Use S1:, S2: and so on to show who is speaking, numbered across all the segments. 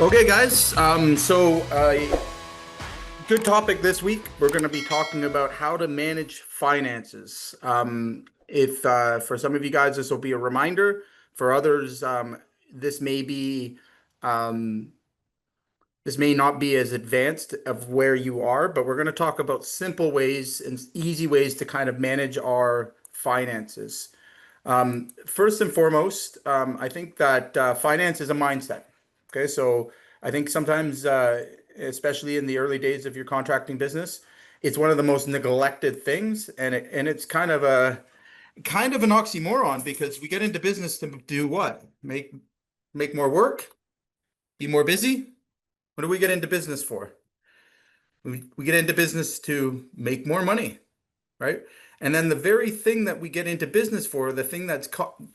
S1: Okay, guys. Good topic this week. We're going to be talking about how to manage finances. If For some of you guys, this will be a reminder. For others, this may be um, this may not be as advanced of where you are, but we're going to talk about simple ways and easy ways to kind of manage our finances. First and foremost, I think that finance is a mindset. Okay, so I think sometimes, especially in the early days of your contracting business, it's one of the most neglected things, and it's kind of an oxymoron because we get into business to do what? Make more work, be more busy. What do we get into business for? We get into business to make more money, right? And then the very thing that we get into business for, the thing that's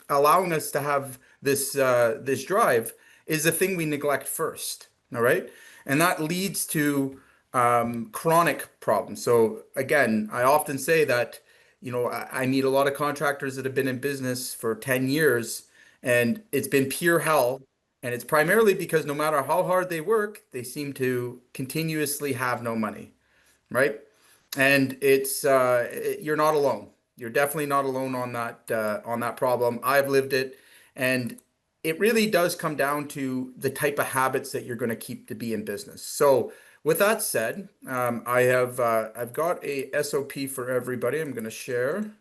S1: allowing us to have this drive, is the thing we neglect first. All right, and that leads to chronic problems. So again, I often say that I meet a lot of contractors that have been in business for 10 years, and it's been pure hell. And it's primarily because no matter how hard they work, they seem to continuously have no money, right? And you're not alone. You're definitely not alone on that problem. I've lived it, and it really does come down to the type of habits that you're going to keep to be in business. So, with that said, I've got a SOP for everybody. I'm going to share,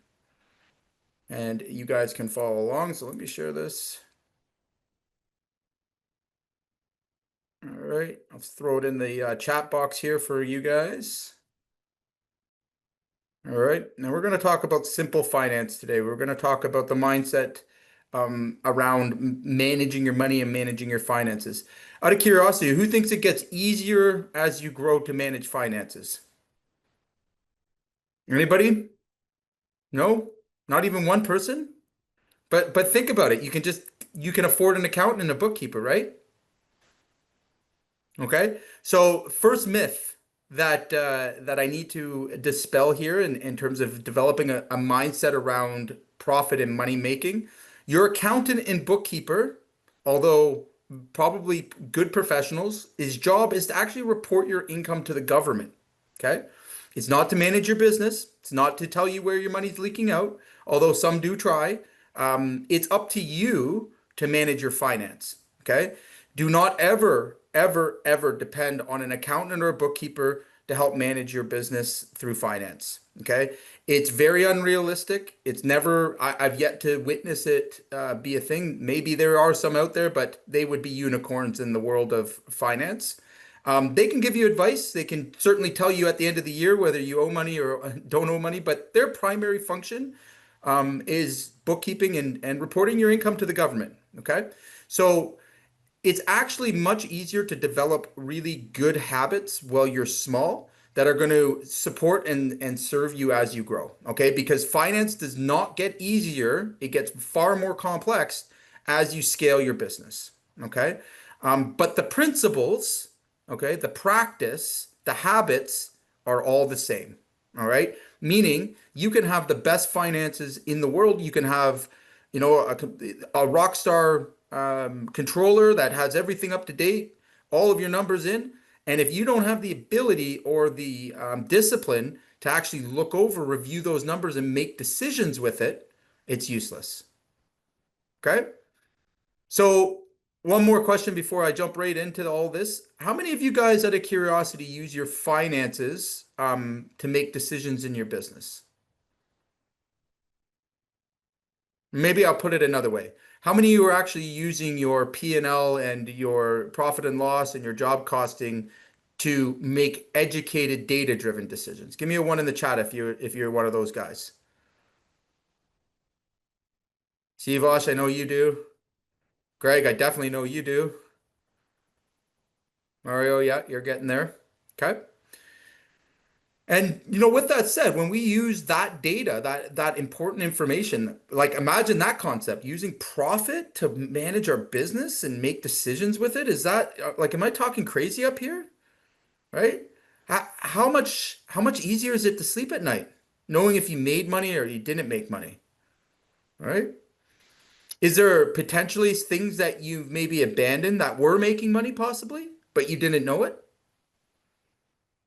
S1: and you guys can follow along. So let me share this. All right, I'll throw it in the chat box here for you guys. All right, now we're going to talk about simple finance today. We're going to talk about the mindset around managing your money and managing your finances. Out of curiosity, who thinks it gets easier as you grow to manage finances? Anybody? No? Not even one person? But think about it. You can afford an accountant and a bookkeeper, right? Okay. So first myth that I need to dispel here in terms of developing a mindset around profit and money making. Your accountant and bookkeeper, although probably good professionals, his job is to actually report your income to the government. Okay. It's not to manage your business. It's not to tell you where your money's leaking out, although some do try. It's up to you to manage your finance. Okay. Do not ever depend on an accountant or a bookkeeper to help manage your business through finance. Okay. It's very unrealistic. I've yet to witness it be a thing. Maybe there are some out there, but they would be unicorns in the world of finance. They can give you advice. They can certainly tell you at the end of the year whether you owe money or don't owe money, but their primary function is bookkeeping and reporting your income to the government. Okay. So it's actually much easier to develop really good habits while you're small that are going to support and serve you as you grow. Okay. Because finance does not get easier, it gets far more complex as you scale your business. Okay. But the principles, okay, the practice, the habits are all the same. All right. Meaning you can have the best finances in the world. You can have, a rock star controller that has everything up to date, all of your numbers in. And if you don't have the ability or the discipline to actually look over, review those numbers and make decisions with it, it's useless. Okay. So one more question before I jump right into all this. How many of you guys, out of curiosity, use your finances to make decisions in your business? Maybe I'll put it another way. How many of you are actually using your P&L and your profit and loss and your job costing to make educated, data-driven decisions? Give me a one in the chat if you're one of those guys. Sivash, I know you do. Greg, I definitely know you do. Mario, yeah, you're getting there. Okay. And with that said, when we use that data, that important information, like imagine that concept, using profit to manage our business and make decisions with it. Is that like, am I talking crazy up here? Right? How much easier is it to sleep at night, knowing if you made money or you didn't make money? Right? Is there potentially things that you've maybe abandoned that were making money possibly, but you didn't know it,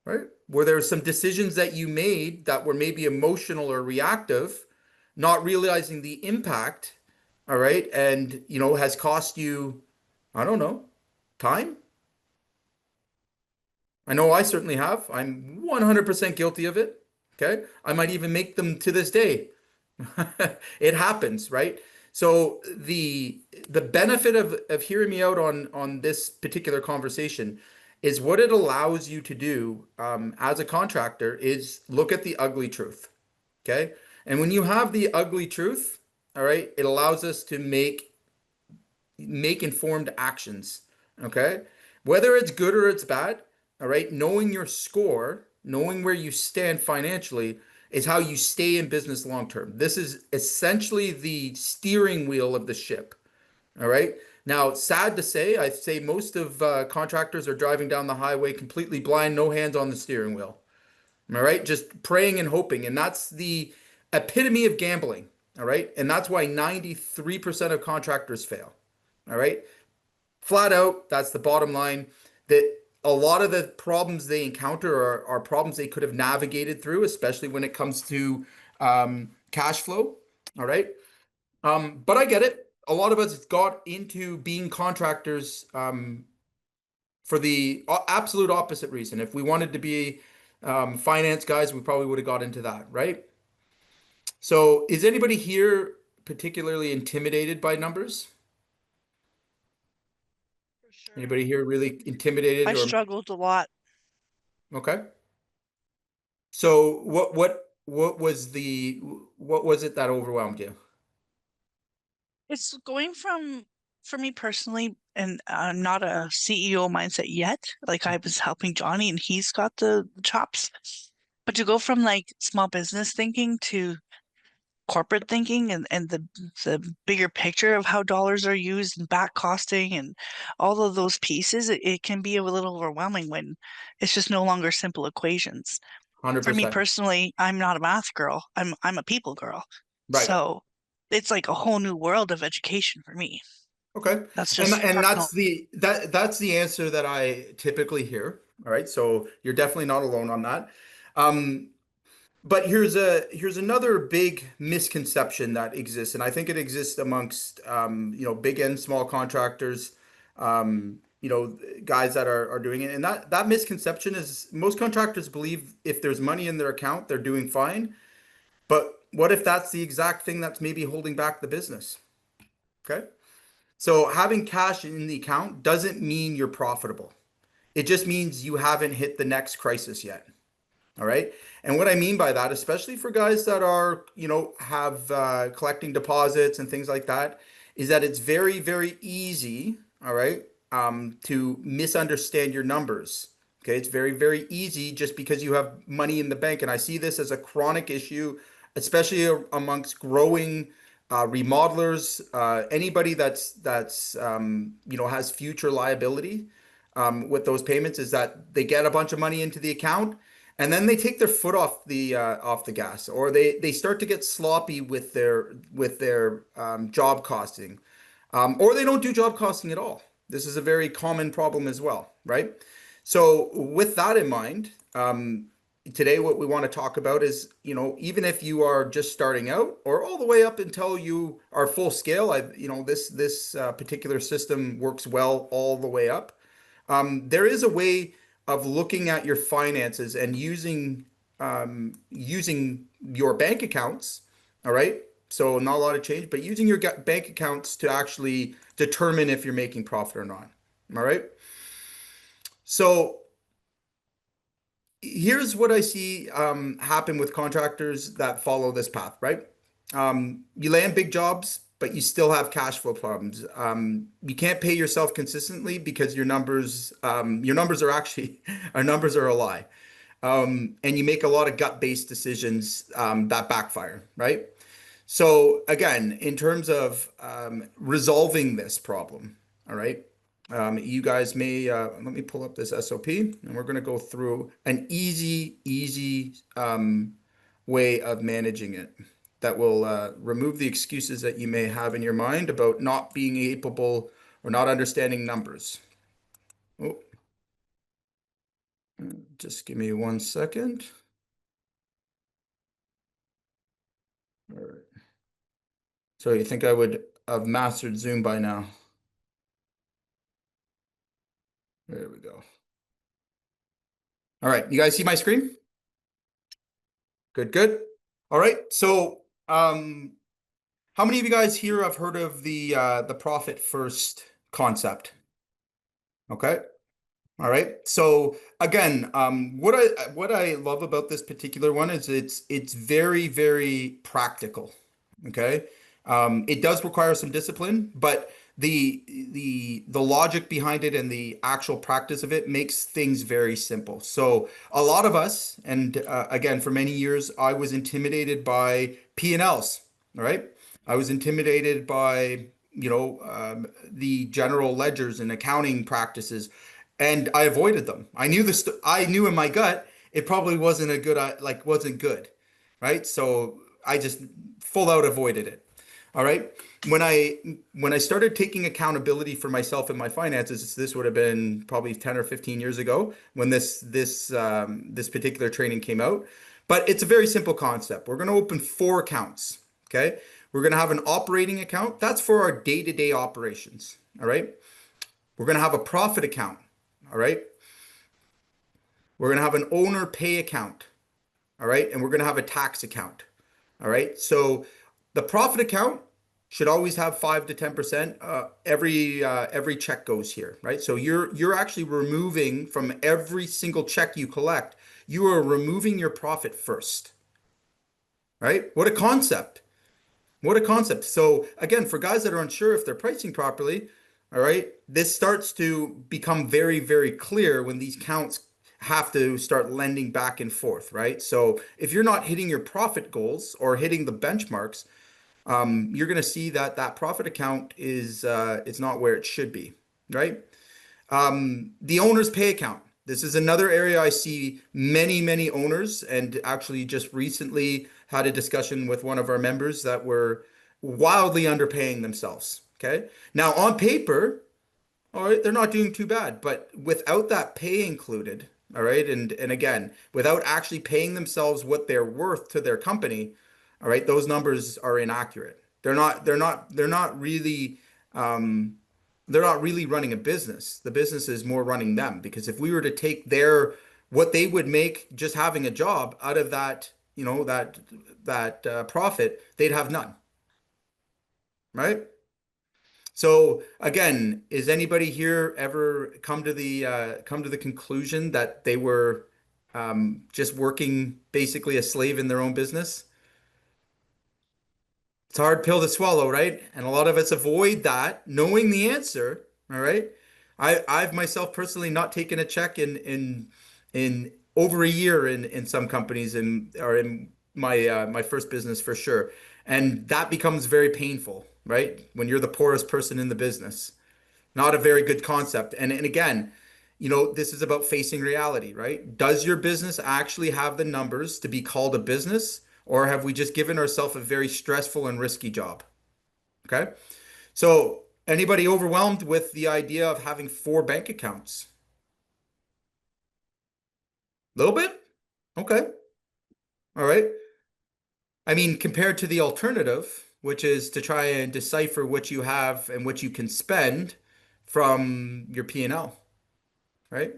S1: right? Were there some decisions that you made that were maybe emotional or reactive, not realizing the impact, all right, and has cost you, I don't know, time? I know I certainly have. I'm 100% guilty of it. Okay. I might even make them to this day. It happens, right? So the benefit of hearing me out on this particular conversation is what it allows you to do as a contractor is look at the ugly truth. Okay. And when you have the ugly truth, all right, it allows us to make informed actions. Okay. Whether it's good or it's bad, all right, knowing your score, knowing where you stand financially is how you stay in business long term. This is essentially the steering wheel of the ship. All right. Now, sad to say, I say most of contractors are driving down the highway completely blind, no hands on the steering wheel. All right. Just praying and hoping. And that's the epitome of gambling. All right. And that's why 93% of contractors fail. All right. Flat out, that's the bottom line. That a lot of the problems they encounter are problems they could have navigated through, especially when it comes to cash flow. All right. But I get it. A lot of us got into being contractors for the absolute opposite reason. If we wanted to be finance guys, we probably would have got into that, right? So, is anybody here particularly intimidated by numbers?
S2: For sure.
S1: Anybody here really intimidated
S2: I
S1: or
S2: struggled a lot.
S1: okay? So what was it that overwhelmed you?
S2: It's going from, for me personally, and I'm not a CEO mindset yet. Like I was helping Johnny and he's got the chops. But to go from like small business thinking to corporate thinking and the bigger picture of how dollars are used and back costing and all of those pieces, it can be a little overwhelming when it's just no longer simple equations. For me
S1: 100%.
S2: personally, I'm not a math girl. I'm a people girl.
S1: Right.
S2: So it's like a whole new world of education for me.
S1: Okay.
S2: That's
S1: And
S2: just
S1: and
S2: personal.
S1: that's the answer that I typically hear. All right. So you're definitely not alone on that. Um, But here's another big misconception that exists, and I think it exists amongst big and small contractors, guys that are doing it. And that misconception is most contractors believe if there's money in their account, they're doing fine. But what if that's the exact thing that's maybe holding back the business? Okay. So having cash in the account doesn't mean you're profitable. It just means you haven't hit the next crisis yet. All right. And what I mean by that, especially for guys that are, have collecting deposits and things like that, is that it's very, very easy, all right, to misunderstand your numbers. Okay. It's very, very easy just because you have money in the bank. And I see this as a chronic issue, especially amongst growing remodelers, anybody that's has future liability with those payments is that they get a bunch of money into the account and then they take their foot off the gas, or they start to get sloppy with their job costing, or they don't do job costing at all. This is a very common problem as well, right? So with that in mind, today what we want to talk about is, even if you are just starting out, or all the way up until you are full scale, this particular system works well all the way up. There is a way of looking at your finances and using your bank accounts. All right. So not a lot of change, but using your bank accounts to actually determine if you're making profit or not. All right. So here's what I see happen with contractors that follow this path, right? You land big jobs, but you still have cash flow problems. You can't pay yourself consistently because your numbers are actually, our numbers are a lie. And you make a lot of gut-based decisions that backfire, right? So again, in terms of resolving this problem, all right, you guys may let me pull up this SOP, and we're going to go through an easy way of managing it that will remove the excuses that you may have in your mind about not being able or not understanding numbers. Oh, just give me 1 second. All right. So you think I would have mastered Zoom by now? There we go. All right, you guys see my screen? Good, good. All right. So, how many of you guys here have heard of the profit first concept? Okay. All right. So again, what I love about this particular one is it's very, very practical. Okay. It does require some discipline, but the logic behind it and the actual practice of it makes things very simple. So a lot of us, and again, for many years, I was intimidated by P&Ls. All right. I was intimidated by, the general ledgers and accounting practices, and I avoided them. I knew in my gut it probably wasn't a good, wasn't good, right? So I just full out avoided it. All right. When I started taking accountability for myself and my finances, this would have been probably 10 or 15 years ago when this particular training came out. But it's a very simple concept. We're going to open four accounts. Okay. We're going to have an operating account. That's for our day-to-day operations. All right. We're going to have a profit account. All right. We're going to have an owner pay account. All right. And we're going to have a tax account. All right. So the profit account should always have 5 to 10%. Every check goes here, right? So you're actually removing from every single check you collect, you are removing your profit first, right? What a concept. What a concept. So again, for guys that are unsure if they're pricing properly, all right, this starts to become very, very clear when these counts have to start lending back and forth, right? So if you're not hitting your profit goals or hitting the benchmarks, you're going to see that that profit account is it's not where it should be, right? The owner's pay account. This is another area I see many, many owners, and actually just recently had a discussion with one of our members that were wildly underpaying themselves. Okay. Now, on paper, all right, they're not doing too bad, but without that pay included, all right, and again, without actually paying themselves what they're worth to their company, all right, those numbers are inaccurate. They're not really they're not really running a business. The business is more running them, because if we were to take their what they would make just having a job out of that, that profit, they'd have none, right? So again, is anybody here ever come to the conclusion that they were just working basically a slave in their own business? It's a hard pill to swallow, right? And a lot of us avoid that, knowing the answer. All right. I've myself personally not taken a check in over a year in some companies or in my first business for sure. And that becomes very painful, right? When you're the poorest person in the business. Not a very good concept. And again, this is about facing reality, right? Does your business actually have the numbers to be called a business, or have we just given ourselves a very stressful and risky job? Okay. So, anybody overwhelmed with the idea of having four bank accounts? A little bit? Okay. All right. I mean, compared to the alternative, which is to try and decipher what you have and what you can spend from your P&L, right?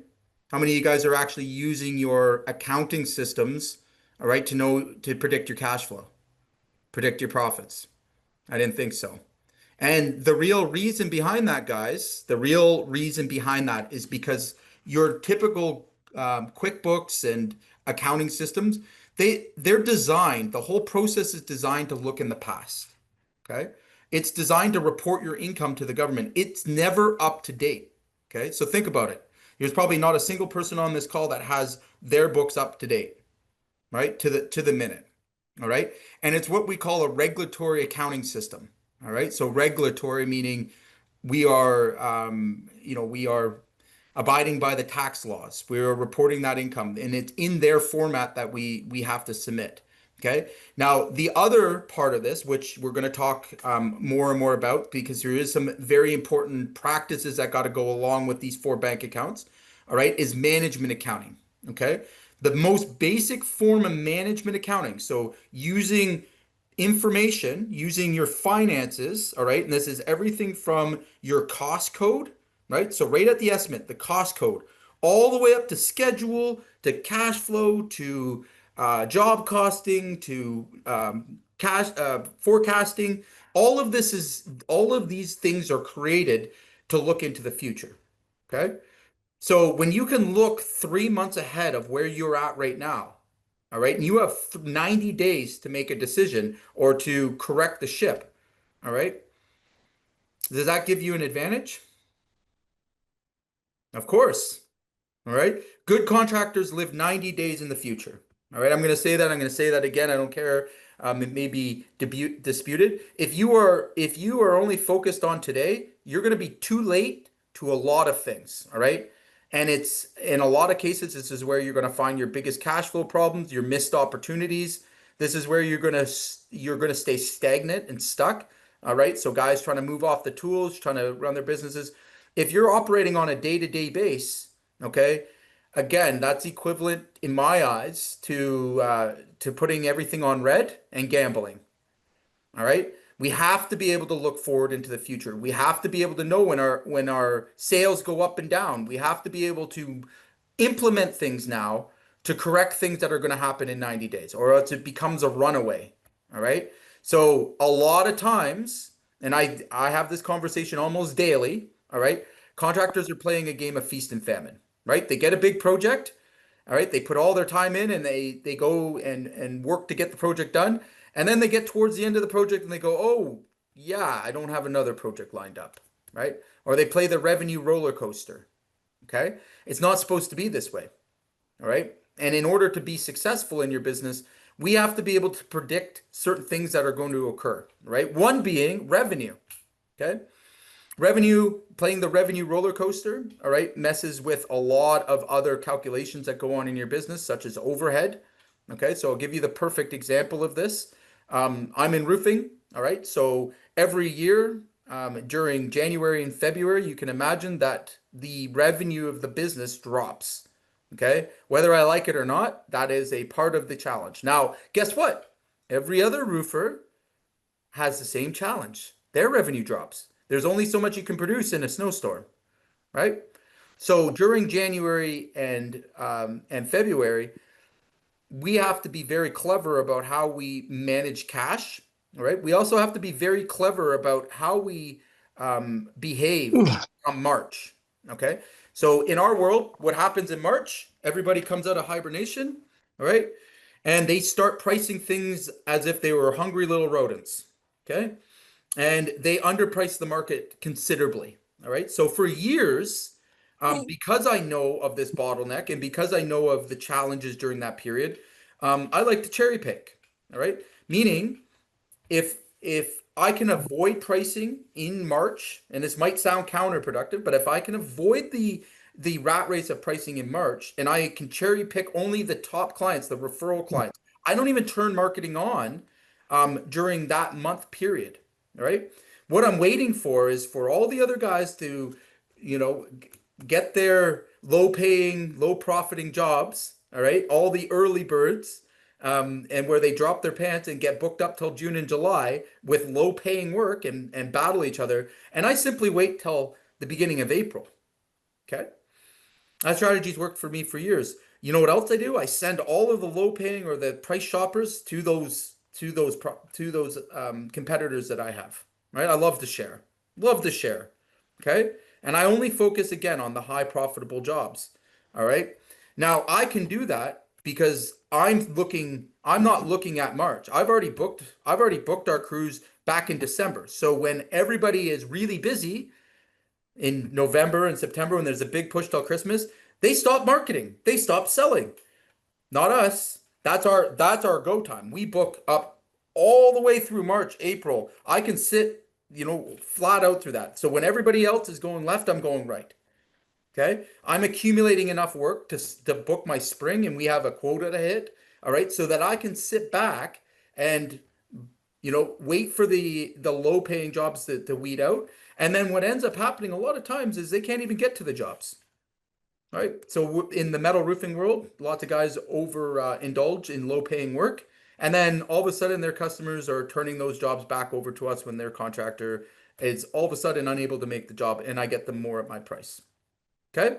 S1: How many of you guys are actually using your accounting systems, all right, to predict your cash flow, predict your profits? I didn't think so. And the real reason behind that, guys, the real reason behind that is because your typical QuickBooks and accounting systems, they're designed, the whole process is designed to look in the past. Okay. It's designed to report your income to the government. It's never up to date. Okay. So think about it. There's probably not a single person on this call that has their books up to date, right? To the minute. All right. And it's what we call a regulatory accounting system. All right. So regulatory meaning we are abiding by the tax laws. We are reporting that income, and it's in their format that we have to submit. Okay. Now, the other part of this, which we're going to talk more and more about, because there is some very important practices that got to go along with these four bank accounts, all right, is management accounting. Okay. The most basic form of management accounting. So, using information, using your finances, all right, and this is everything from your cost code, right? So, right at the estimate, the cost code, all the way up to schedule, to cash flow, to job costing, to cash forecasting. All of these things are created to look into the future. Okay. So when you can look 3 months ahead of where you're at right now, all right, and you have 90 days to make a decision or to correct the ship, all right, does that give you an advantage? Of course. All right. Good contractors live 90 days in the future. All right. I'm going to say that. I'm going to say that again. I don't care. It may be disputed. If you are only focused on today, you're going to be too late to a lot of things. All right. And it's in a lot of cases, this is where you're going to find your biggest cash flow problems, your missed opportunities. This is where you're going to stay stagnant and stuck. All right. So guys trying to move off the tools, trying to run their businesses. If you're operating on a day-to-day base, okay, again, that's equivalent in my eyes to putting everything on red and gambling. All right. We have to be able to look forward into the future. We have to be able to know when our sales go up and down. We have to be able to implement things now to correct things that are going to happen in 90 days, or else it becomes a runaway. All right. So a lot of times, and I have this conversation almost daily. All right. Contractors are playing a game of feast and famine, right? They get a big project. All right. They put all their time in and they go and work to get the project done. And then they get towards the end of the project and they go, oh, yeah, I don't have another project lined up, right? Or they play the revenue roller coaster. Okay. It's not supposed to be this way. All right. And in order to be successful in your business, we have to be able to predict certain things that are going to occur, right? One being revenue. Okay. Revenue, playing the revenue roller coaster, all right, messes with a lot of other calculations that go on in your business, such as overhead. Okay, so I'll give you the perfect example of this. I'm in roofing, all right, so every year during January and February, you can imagine that the revenue of the business drops. Okay, whether I like it or not, that is a part of the challenge. Now, guess what? Every other roofer has the same challenge. Their revenue drops. There's only so much you can produce in a snowstorm, right? So during January and February, we have to be very clever about how we manage cash. All right. We also have to be very clever about how we behave on March. Okay. So in our world, what happens in March? Everybody comes out of hibernation. All right. And they start pricing things as if they were hungry little rodents. Okay. And they underpriced the market considerably. All right. So for years, because I know of this bottleneck and because I know of the challenges during that period, I like to cherry pick. All right. Meaning, if I can avoid pricing in March, and this might sound counterproductive, but if I can avoid the rat race of pricing in March, and I can cherry pick only the top clients, the referral clients, I don't even turn marketing on during that month period. All right. What I'm waiting for is for all the other guys to, you know, get their low paying, low profiting jobs. All right. All the early birds, and where they drop their pants and get booked up till June and July with low paying work and battle each other. And I simply wait till the beginning of April. Okay. That strategy's worked for me for years. You know what else I do? I send all of the low paying or the price shoppers to those competitors that I have. Right? I love to share. Love to share. Okay? And I only focus again on the high profitable jobs. All right? Now, I can do that because I'm not looking at March. I've already booked our cruise back in December. So when everybody is really busy, in November and September when there's a big push till Christmas, they stop marketing. They stop selling. Not us. That's our go time. We book up all the way through March, April. I can sit, flat out through that. So when everybody else is going left, I'm going right. Okay? I'm accumulating enough work to book my spring and we have a quota to hit. All right. So that I can sit back and, wait for the low paying jobs to weed out. And then what ends up happening a lot of times is they can't even get to the jobs. Right. So in the metal roofing world, lots of guys over indulge in low paying work. And then all of a sudden their customers are turning those jobs back over to us when their contractor is all of a sudden unable to make the job and I get them more at my price. Okay.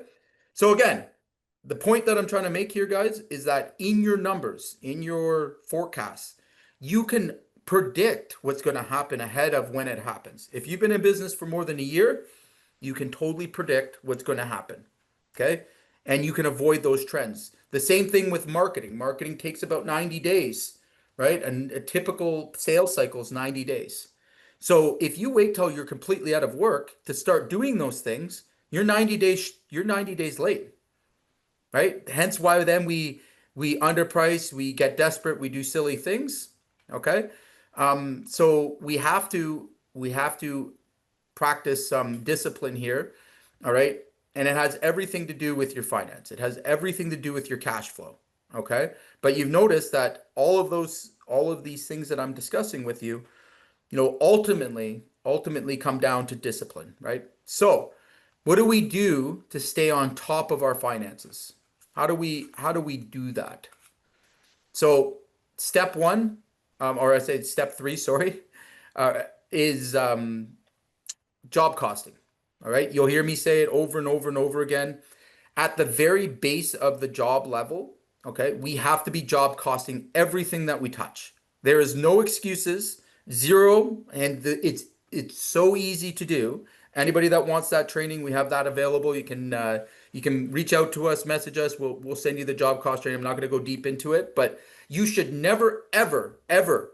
S1: So again, the point that I'm trying to make here, guys, is that in your numbers, in your forecasts, you can predict what's going to happen ahead of when it happens. If you've been in business for more than a year, you can totally predict what's going to happen. Okay. And you can avoid those trends. The same thing with marketing. Marketing takes about 90 days, right? And a typical sales cycle is 90 days. So if you wait till you're completely out of work to start doing those things, you're 90 days late, right? Hence why then we underprice, we get desperate, we do silly things. Okay. So we have to practice some discipline here. All right. And it has everything to do with your finance. It has everything to do with your cash flow. Okay. But you've noticed that all of these things that I'm discussing with you, ultimately come down to discipline, right? So what do we do to stay on top of our finances? How do we do that? So step one, or I say step three, sorry, is job costing. All right. You'll hear me say it over and over and over again. At the very base of the job level, okay, we have to be job costing everything that we touch. There is no excuses, zero, and it's so easy to do. Anybody that wants that training, we have that available. You can reach out to us, message us. We'll send you the job cost training. I'm not going to go deep into it, but you should never, ever, ever,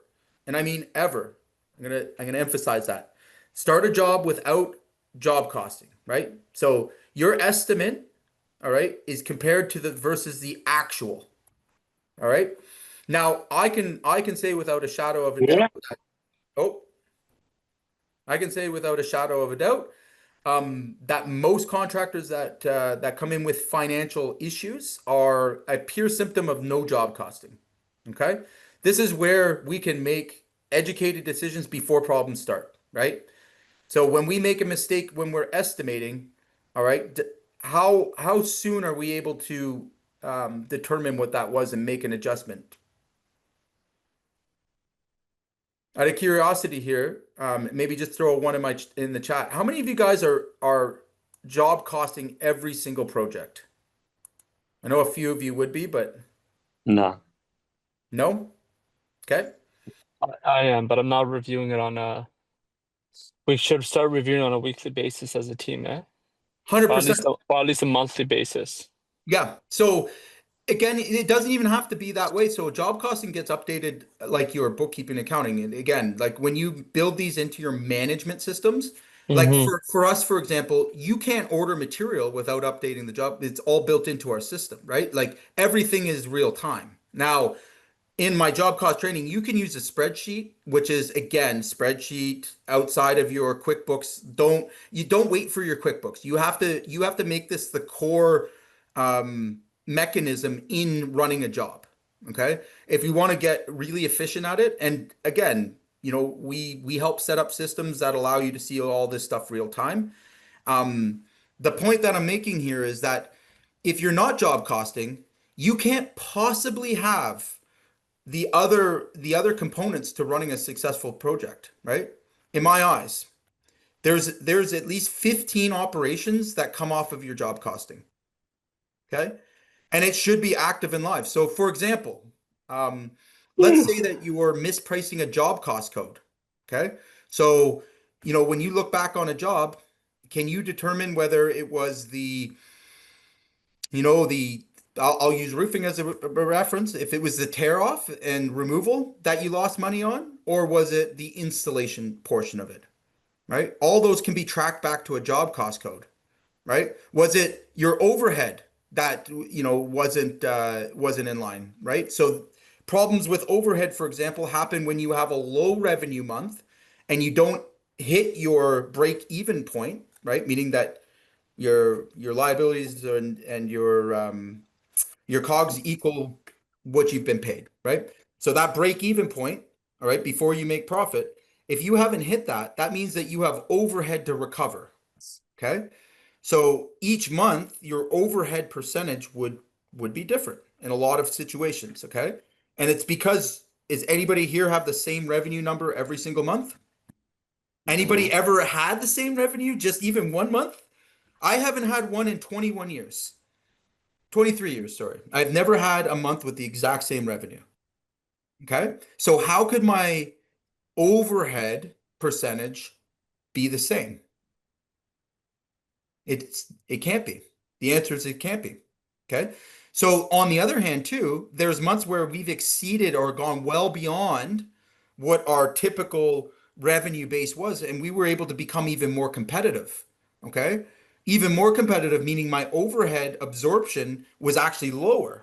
S1: and I mean ever. I'm gonna emphasize that. Start a job without job costing, right? So your estimate, all right, is compared to the versus the actual, all right? Now I can say without a shadow of a doubt,
S3: Yeah.
S1: oh, I can say without a shadow of a doubt, that most contractors that come in with financial issues are a pure symptom of no job costing. Okay, this is where we can make educated decisions before problems start, right? So when we make a mistake when we're estimating, all right, how soon are we able to determine what that was and make an adjustment? Out of curiosity here, maybe just throw a one in in the chat. How many of you guys are job costing every single project? I know a few of you would be, but
S3: No,
S1: no. Okay,
S3: I am, but I'm not reviewing it on a. We should start reviewing on a weekly basis as a team, eh? Or at
S1: 100%.
S3: least or at least a monthly basis.
S1: Yeah. So again, it doesn't even have to be that way. So job costing gets updated like your bookkeeping accounting. And again, like when you build these into your management systems, like
S3: Mm-hmm.
S1: for us, for example, you can't order material without updating the job. It's all built into our system, right? Like everything is real time. Now, in my job cost training, you can use a spreadsheet, which is again, spreadsheet outside of your QuickBooks. Don't wait for your QuickBooks. You have to make this the core mechanism in running a job. Okay. If you want to get really efficient at it, and again, we help set up systems that allow you to see all this stuff real time. Um, the point that I'm making here is that if you're not job costing, you can't possibly have the other components to running a successful project, right? In my eyes, there's at least 15 operations that come off of your job costing. Okay. And it should be active and live. So for example, um, let's say that you are mispricing a job cost code. Okay. So, when you look back on a job, can you determine whether it was the I'll use roofing as a reference. If it was the tear off and removal that you lost money on, or was it the installation portion of it, right? All those can be tracked back to a job cost code, right? Was it your overhead that wasn't in line, right? So problems with overhead, for example, happen when you have a low revenue month and you don't hit your break even point, right? Meaning that your liabilities and your COGS equal. what you've been paid, right? So that break even point, all right, before you make profit, if you haven't hit that, that means that you have overhead to recover. Okay. So each month your overhead percentage would be different in a lot of situations. Okay. And it's because, is anybody here have the same revenue number every single month? Anybody ever had the same revenue just even one month? I haven't had one in 21 years. 23 years, sorry. I've never had a month with the exact same revenue. Okay. So how could my overhead percentage be the same? It can't be. The answer is it can't be. Okay. So on the other hand, too, there's months where we've exceeded or gone well beyond what our typical revenue base was, and we were able to become even more competitive. Okay. Even more competitive, meaning my overhead absorption was actually lower.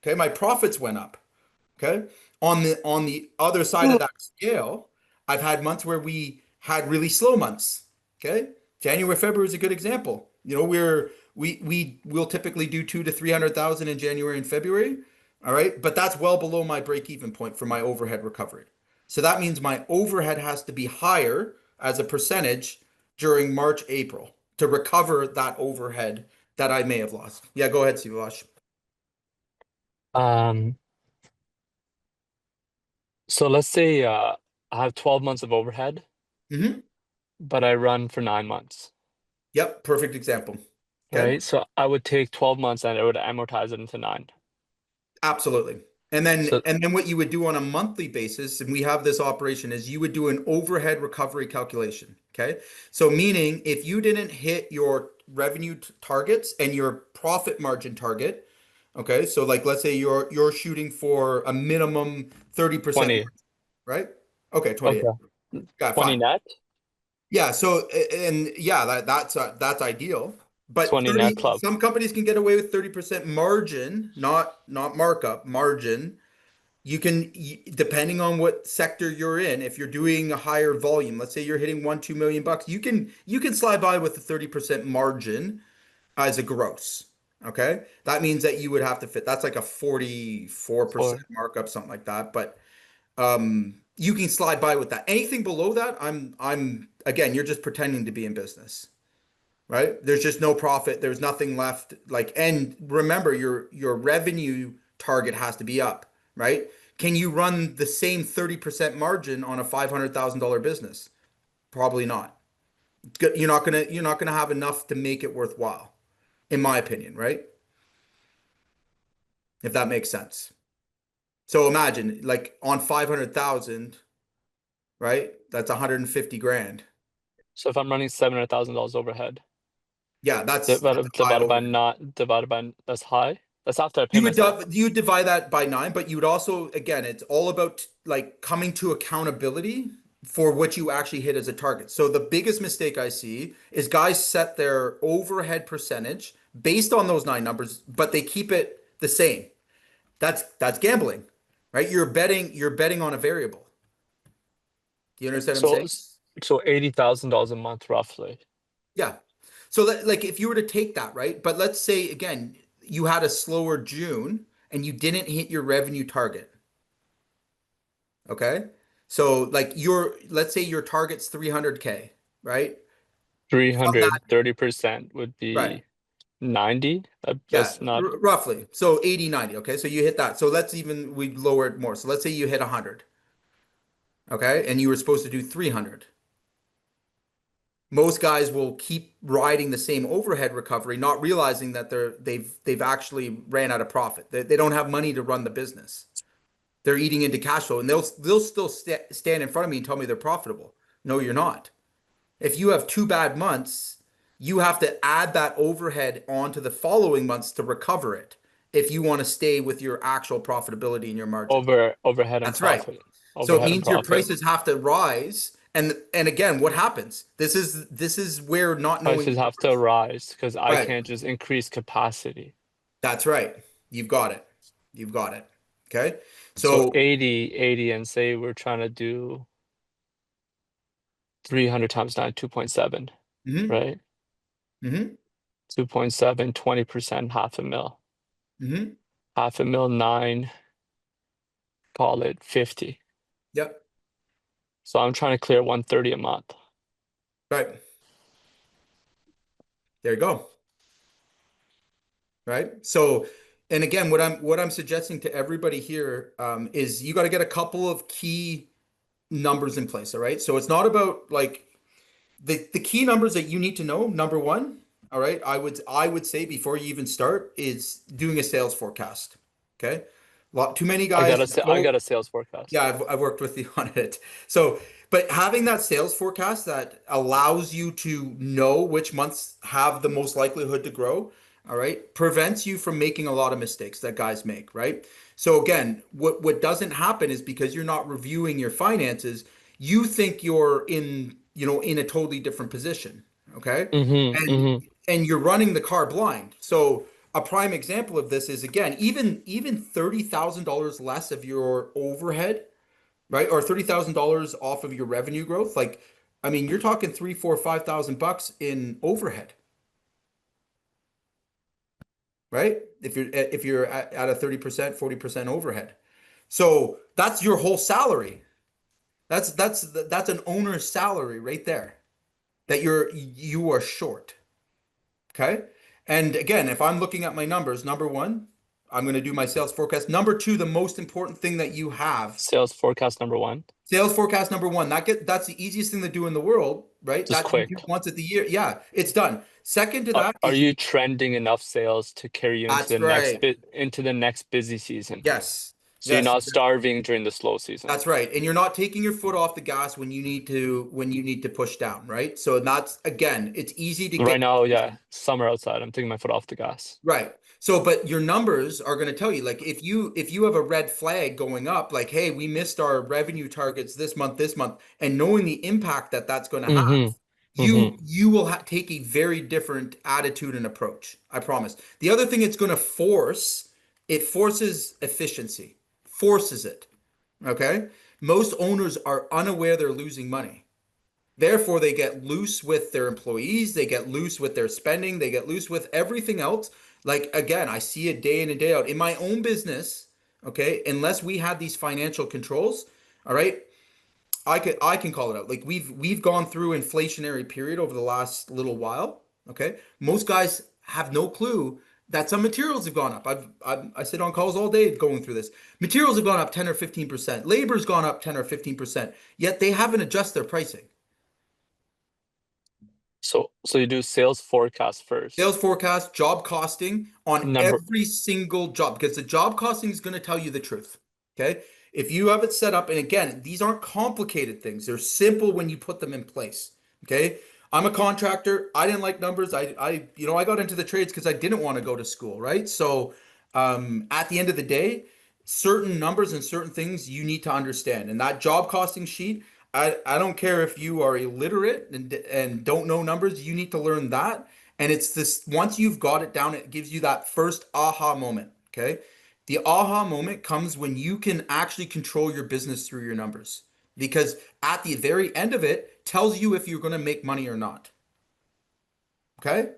S1: Okay. My profits went up. Okay. On the other side of that scale, I've had months where we had really slow months. Okay. January, February is a good example. You know, we'll typically do 200,000 to 300,000 in January and February. All right. But that's well below my break-even point for my overhead recovery. So that means my overhead has to be higher as a percentage during March, April to recover that overhead that I may have lost. Yeah, go ahead, Sivash.
S3: Um, so let's say I have 12 months of overhead,
S1: Mm-hmm.
S3: but I run for 9 months,
S1: Yep, perfect example. Okay.
S3: right? So I would take 12 months and I would amortize it into 9.
S1: Absolutely. And then
S3: So
S1: and then what you would do on a monthly basis, and we have this operation, is you would do an overhead recovery calculation. Okay. So meaning if you didn't hit your revenue targets and your profit margin target, okay, so like let's say you're shooting for a minimum 30%
S3: 20,
S1: margin, right? Okay, 28.
S3: okay,
S1: Yeah,
S3: 20
S1: fine.
S3: net,
S1: Yeah, so and yeah, that's ideal. But
S3: 20 net
S1: 30,
S3: club.
S1: some companies can get away with 30% margin, not markup, margin. Depending on what sector you're in, if you're doing a higher volume, let's say you're hitting 1, 2 million bucks, you can slide by with a 30% margin as a gross. Okay. That means that you would have to fit, that's like a 44%
S3: Or
S1: markup, something like that. But you can slide by with that. Anything below that, I'm again, you're just pretending to be in business, right? There's just no profit. There's nothing left. Like, and remember, your revenue target has to be up, right? Can you run the same 30% margin on a $500,000 business? Probably not. You're not gonna have enough to make it worthwhile, in my opinion, right? If that makes sense. So imagine like on 500,000, right? That's 150 grand.
S3: so if I'm running $700,000 overhead,
S1: Yeah, that's a high
S3: divided by
S1: overhead.
S3: not divided by that's high. That's after I pay
S1: You would
S3: myself.
S1: divide that by nine, but you would also, again, it's all about like coming to accountability for what you actually hit as a target. So the biggest mistake I see is guys set their overhead percentage based on those nine numbers, but they keep it the same. That's gambling, right? You're betting on a variable. Do you understand what I'm
S3: So
S1: saying?
S3: so $80,000 a month roughly.
S1: Yeah. So like if you were to take that, right? But let's say again, you had a slower June and you didn't hit your revenue target. Okay. So like let's say your target's 300K, right? From that,
S3: 330% would
S1: right.
S3: be 90.
S1: Yeah,
S3: That's not
S1: roughly. So 80, 90. Okay. So you hit that. So we lower it more. So let's say you hit 100. Okay. And you were supposed to do 300. Most guys will keep riding the same overhead recovery, not realizing that they've actually ran out of profit. They don't have money to run the business. They're eating into cash flow, and they'll still stand in front of me and tell me they're profitable. No, you're not. If you have 2 bad months, you have to add that overhead onto the following months to recover it if you want to stay with your actual profitability and your margin.
S3: overhead and
S1: That's right.
S3: profit.
S1: So it
S3: Overhead and
S1: means your
S3: profit.
S1: prices have to rise. And again, what happens? This is where not knowing
S3: Prices have to
S1: works.
S3: rise because I
S1: Right.
S3: can't just increase capacity.
S1: That's right. You've got it. You've got it. Okay.
S3: So
S1: So
S3: 80, and say we're trying to do 300 times 9, 2.7,
S1: hmm
S3: right?
S1: hmm
S3: 2.7, 20%, half a mil.
S1: hmm
S3: Half a mil, 9. call it 50.
S1: Yep.
S3: So I'm trying to clear 130 a month.
S1: Right. There you go. Right. So, and again, what I'm suggesting to everybody here is you got to get a couple of key numbers in place. All right. So it's not about like the key numbers that you need to know. Number one, all right, I would say before you even start is doing a sales forecast. Okay. Too many guys
S3: I
S1: go.
S3: got a sales forecast.
S1: Yeah, I've worked with you on it. So, but having that sales forecast that allows you to know which months have the most likelihood to grow, all right, prevents you from making a lot of mistakes that guys make, right? So again, what doesn't happen is because you're not reviewing your finances, you think you're in a totally different position, okay?
S3: Mm-hmm.
S1: And
S3: Mm-hmm.
S1: and you're running the car blind. So a prime example of this is again, even $30,000 less of your overhead, right? Or $30,000 off of your revenue growth. Like, I mean, you're talking 3, 4, 5,000 bucks in overhead, right? If you're at a 30%, 40% overhead. So that's your whole salary. That's an owner's salary right there that you are short. Okay. And again, if I'm looking at my numbers, number one, I'm going to do my sales forecast. Number two, the most important thing that you have,
S3: Sales forecast number one.
S1: sales forecast number one. That's the easiest thing to do in the world, right?
S3: Just
S1: That you
S3: quick.
S1: do once at the year. Yeah, it's done. Second to that
S3: Are
S1: is
S3: you trending enough sales to carry you
S1: that's right.
S3: into the next busy season?
S1: Yes.
S3: So you're
S1: Yes.
S3: not starving during the slow season.
S1: That's right. And you're not taking your foot off the gas when you need to push down, right? So that's again, it's easy to
S3: Right
S1: get
S3: now, yeah, summer outside. I'm taking my foot off the gas.
S1: right. So, but your numbers are going to tell you, like, if you have a red flag going up, like, hey, we missed our revenue targets this month, and knowing the impact that that's going to have,
S3: Mm-hmm.
S1: you
S3: Mm-hmm.
S1: you will take a very different attitude and approach. I promise. The other thing it's going to it forces efficiency, forces it. Okay. Most owners are unaware they're losing money. Therefore, they get loose with their employees, they get loose with their spending, they get loose with everything else. Like again, I see it day in and day out in my own business, okay? Unless we had these financial controls, all right? I can call it out. Like we've gone through inflationary period over the last little while, okay? Most guys have no clue that some materials have gone up. I sit on calls all day going through this. Materials have gone up 10 or 15%. Labor's gone up 10 or 15%, yet they haven't adjusted their pricing.
S3: So you do sales forecast
S1: Sales
S3: first.
S1: forecast, job costing on
S3: Number
S1: every single job because the job costing is going to tell you the truth. Okay. If you have it set up, and again, these aren't complicated things, they're simple when you put them in place. Okay. I'm a contractor. I didn't like numbers. I got into the trades because I didn't want to go to school. Right. So, at the end of the day, certain numbers and certain things you need to understand. And that job costing sheet, I don't care if you are illiterate and don't know numbers, you need to learn that. And it's this once you've got it down, it gives you that first aha moment. Okay. The aha moment comes when you can actually control your business through your numbers. Because at the very end of it tells you if you're going to make money or not. Okay.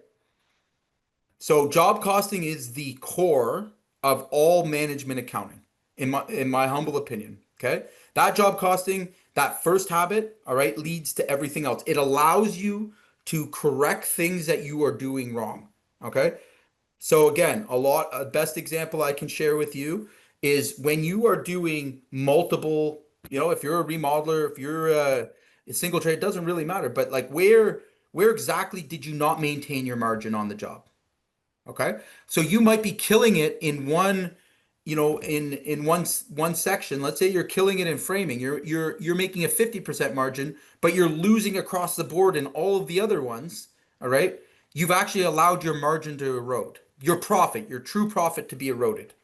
S1: So job costing is the core of all management accounting, in my humble opinion. Okay. That job costing, that first habit, all right, leads to everything else. It allows you to correct things that you are doing wrong. Okay. So again, a best example I can share with you is when you are doing multiple, if you're a remodeler, if you're a single trade, it doesn't really matter. But like where exactly did you not maintain your margin on the job? Okay. So you might be killing it in one, in one section. Let's say you're killing it in framing. You're making a 50% margin, but you're losing across the board in all of the other ones. All right. You've actually allowed your margin to erode. Your profit, your true profit to be eroded.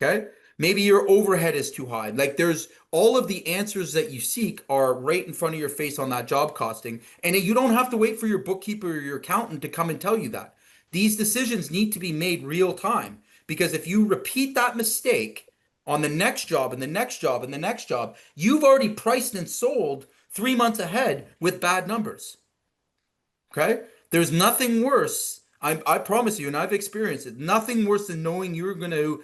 S1: Okay. Maybe your overhead is too high. Like there's all of the answers that you seek are right in front of your face on that job costing. And you don't have to wait for your bookkeeper or your accountant to come and tell you that. These decisions need to be made real time because if you repeat that mistake on the next job and the next job and the next job, you've already priced and sold 3 months ahead with bad numbers. Okay? There's nothing worse. I promise you, and I've experienced it, nothing worse than knowing you're going to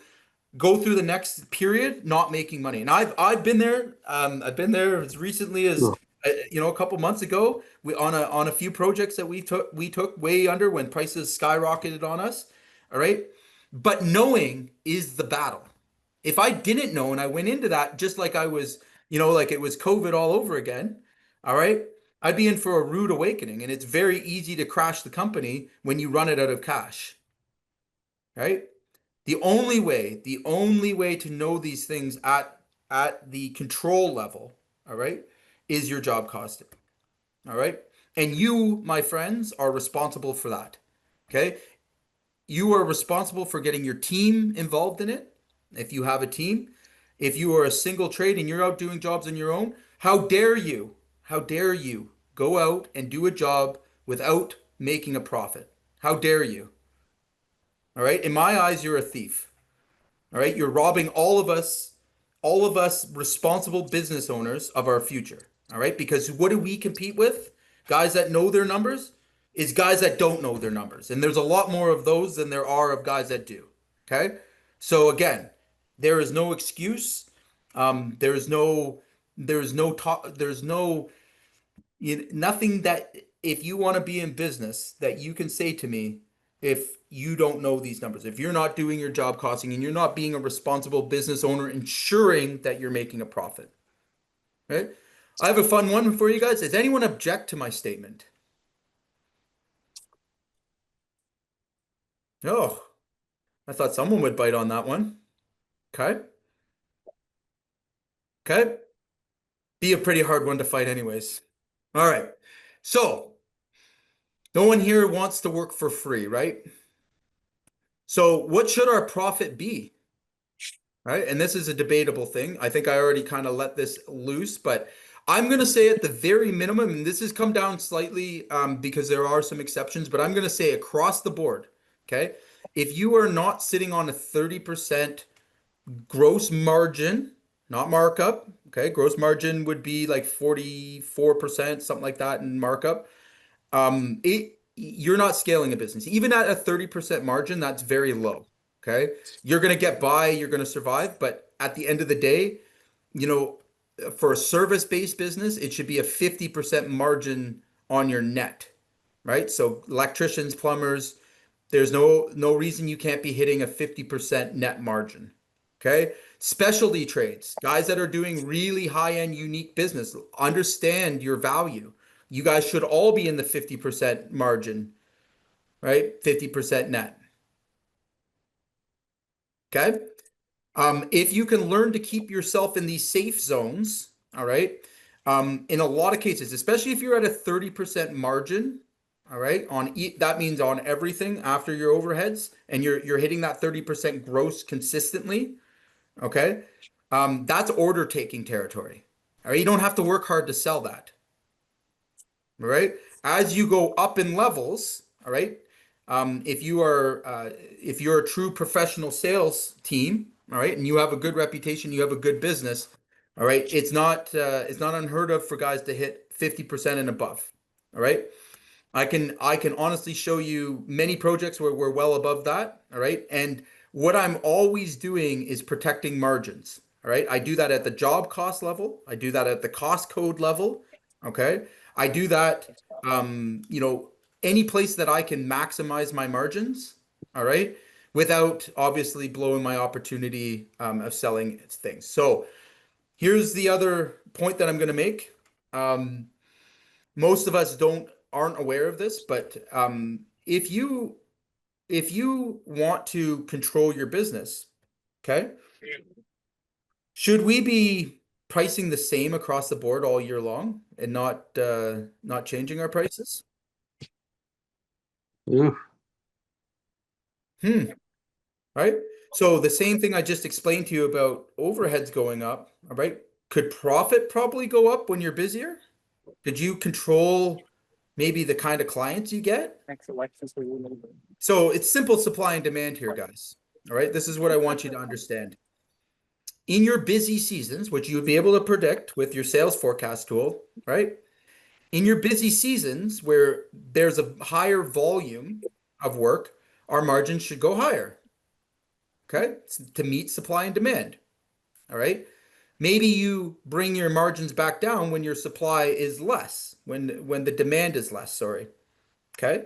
S1: go through the next period not making money. And I've been there. I've been there as recently as a couple months ago. We on a few projects that we took way under when prices skyrocketed on us. All right. But knowing is the battle. If I didn't know and I went into that just like I was, like it was COVID all over again, all right, I'd be in for a rude awakening. And it's very easy to crash the company when you run it out of cash, right? The only way to know these things at the control level, all right, is your job costing. All right. And you, my friends, are responsible for that. Okay. You are responsible for getting your team involved in it. If you have a team, if you are a single trade and you're out doing jobs on your own, how dare you go out and do a job without making a profit? How dare you? All right. In my eyes, you're a thief. All right. You're robbing all of us responsible business owners of our future. All right. Because what do we compete with? Guys that know their numbers is guys that don't know their numbers. And there's a lot more of those than there are of guys that do. Okay. So again, there is no excuse. There's no nothing that if you want to be in business that you can say to me if you don't know these numbers, if you're not doing your job costing and you're not being a responsible business owner, ensuring that you're making a profit. Right? I have a fun one for you guys. Does anyone object to my statement? Oh, I thought someone would bite on that one. Okay. Okay. Be a pretty hard one to fight anyways. All right. So no one here wants to work for free, right? So what should our profit be? Right? And this is a debatable thing. I think I already kind of let this loose, but I'm going to say at the very minimum, and this has come down slightly because there are some exceptions, but I'm going to say across the board, okay? If you are not sitting on a 30% gross margin, not markup, okay? Gross margin would be like 44%, something like that in markup. You're not scaling a business. Even at a 30% margin, that's very low. Okay. You're going to get by, you're going to survive. But at the end of the day, you know, for a service-based business, it should be a 50% margin on your net, right? So electricians, plumbers, there's no reason you can't be hitting a 50% net margin. Okay. Specialty trades, guys that are doing really high-end unique business, understand your value. You guys should all be in the 50% margin, right? 50% net. Okay. If you can learn to keep yourself in these safe zones, all right. In a lot of cases, especially if you're at a 30% margin, all right, that means on everything after your overheads, and you're hitting that 30% gross consistently, okay? That's order taking territory. All right, you don't have to work hard to sell that. All right. As you go up in levels, all right. If you're a true professional sales team, all right, and you have a good reputation, you have a good business, all right. It's not unheard of for guys to hit 50% and above. All right. I can honestly show you many projects where we're well above that. All right. And what I'm always doing is protecting margins. All right. I do that at the job cost level. I do that at the cost code level. Okay. I do that, any place that I can maximize my margins. All right. Without obviously blowing my opportunity of selling things. So here's the other point that I'm going to make. Most of us aren't aware of this, but if you want to control your business, okay, should we be pricing the same across the board all year long and not changing our prices?
S4: Ooh.
S1: Right? So the same thing I just explained to you about overheads going up, all right? Could profit probably go up when you're busier? Could you control maybe the kind of clients you get? So it's simple supply and demand here, guys. All right. This is what I want you to understand. In your busy seasons, which you would be able to predict with your sales forecast tool, right? In your busy seasons where there's a higher volume of work, our margins should go higher. okay, to meet supply and demand. All right. Maybe you bring your margins back down when your supply is less, when the demand is less, sorry. Okay.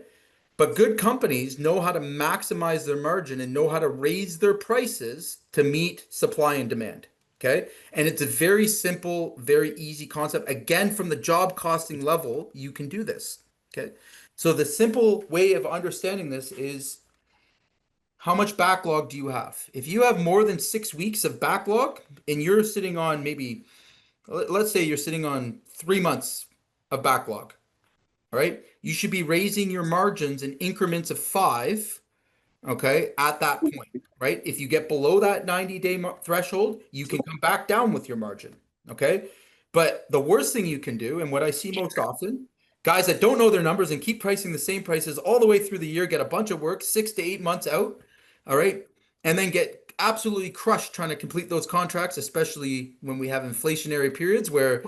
S1: But good companies know how to maximize their margin and know how to raise their prices to meet supply and demand. Okay. And it's a very simple, very easy concept. Again, from the job costing level, you can do this. Okay. So the simple way of understanding this is how much backlog do you have? If you have more than 6 weeks of backlog and you're sitting on maybe, let's say you're sitting on 3 months of backlog, all right? You should be raising your margins in increments of five, okay, at that point, right? If you get below that 90-day threshold, you can come back down with your margin, okay? But the worst thing you can do, and what I see most often, guys that don't know their numbers and keep pricing the same prices all the way through the year, get a bunch of work 6 to 8 months out, all right, and then get absolutely crushed trying to complete those contracts, especially when we have inflationary periods where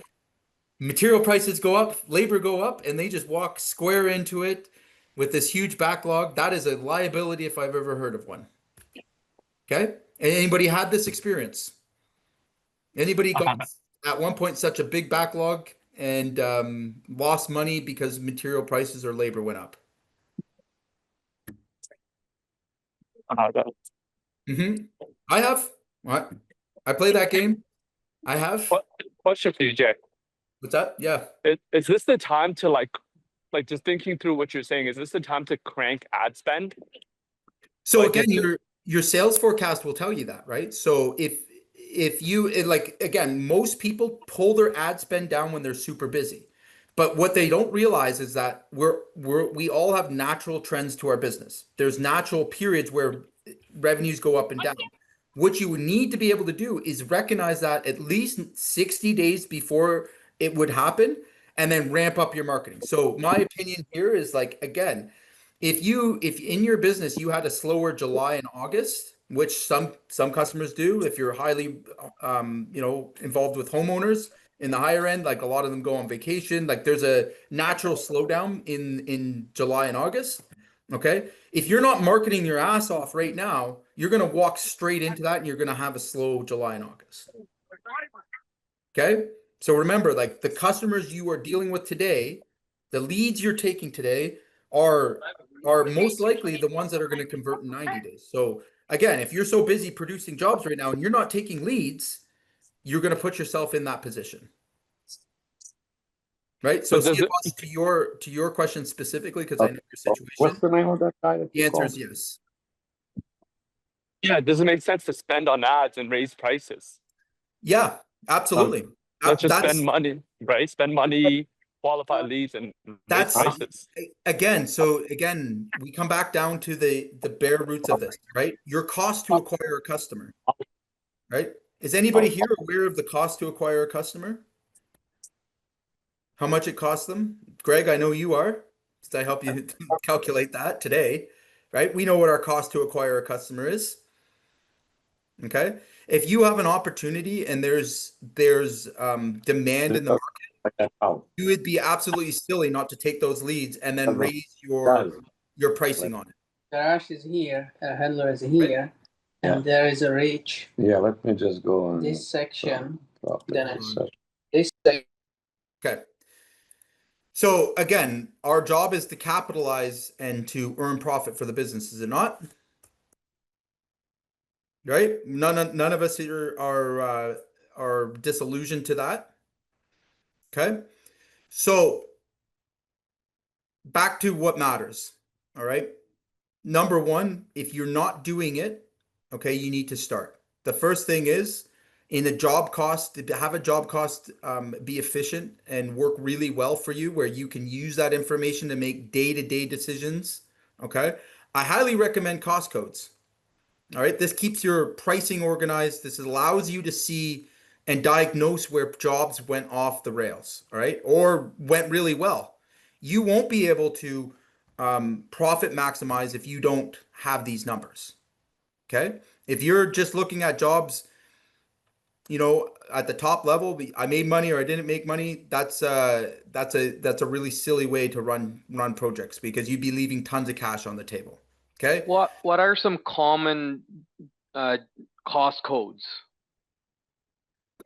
S1: material prices go up, labor go up, and they just walk square into it with this huge backlog. That is a liability if I've ever heard of one. Okay? Anybody had this experience? Anybody got at one point such a big backlog and lost money because material prices or labor went up? Mm-hmm. I have. What? I play that game. I have.
S3: What question for you, Jay?
S1: What's that? Yeah.
S3: Is this the time to like just thinking through what you're saying? Is this the time to crank ad spend?
S1: So
S3: Like
S1: again,
S3: if
S1: your sales forecast will tell you that, right? So if you like again, most people pull their ad spend down when they're super busy. But what they don't realize is that we all have natural trends to our business. There's natural periods where revenues go up and down. What you would need to be able to do is recognize that at least 60 days before it would happen and then ramp up your marketing. So my opinion here is like again, if in your business you had a slower July and August, which some customers do, if you're highly involved with homeowners in the higher end, like a lot of them go on vacation, like there's a natural slowdown in July and August. Okay. If you're not marketing your ass off right now, you're going to walk straight into that and you're going to have a slow July and August. Okay. So remember, like the customers you are dealing with today, the leads you're taking today are most likely the ones that are going to convert in 90 days. So again, if you're so busy producing jobs right now and you're not taking leads, you're going to put yourself in that position. Right? So
S3: but does it
S1: CFOs, to your question specifically, because I know your situation,
S4: What's the name of that guy that
S1: the
S4: you
S1: answer
S4: called?
S1: is yes.
S3: yeah, does it make sense to spend on ads and raise prices?
S1: Yeah, absolutely.
S3: Let's just
S1: That's
S3: spend money, right? Spend money, qualify leads, and raise
S1: that's
S3: prices.
S1: again, so again, we come back down to the bare roots of this, right? Your cost to acquire a customer, right? Is anybody here aware of the cost to acquire a customer? How much it costs them? Greg, I know you are. Did I help you calculate that today? Right? We know what our cost to acquire a customer is. Okay. If you have an opportunity and there's demand in the market, you would be absolutely silly not to take those leads and then raise your pricing on it.
S5: Garage is here, handler is here, and there is a reach.
S4: Yeah, let me just go on
S5: This section, then
S4: this
S5: this section.
S1: Okay. So again, our job is to capitalize and to earn profit for the business, is it not? Right? None of us here are disillusioned to that. Okay. So back to what matters. All right. Number one, if you're not doing it, okay, you need to start. The first thing is in a job cost, to have a job cost be efficient and work really well for you, where you can use that information to make day-to-day decisions. Okay. I highly recommend cost codes. All right. This keeps your pricing organized. This allows you to see and diagnose where jobs went off the rails. All right. Or went really well. You won't be able to profit maximize if you don't have these numbers. Okay. If you're just looking at jobs, at the top level, I made money or I didn't make money. That's a really silly way to run projects because you'd be leaving tons of cash on the table. Okay.
S6: What are some common cost codes?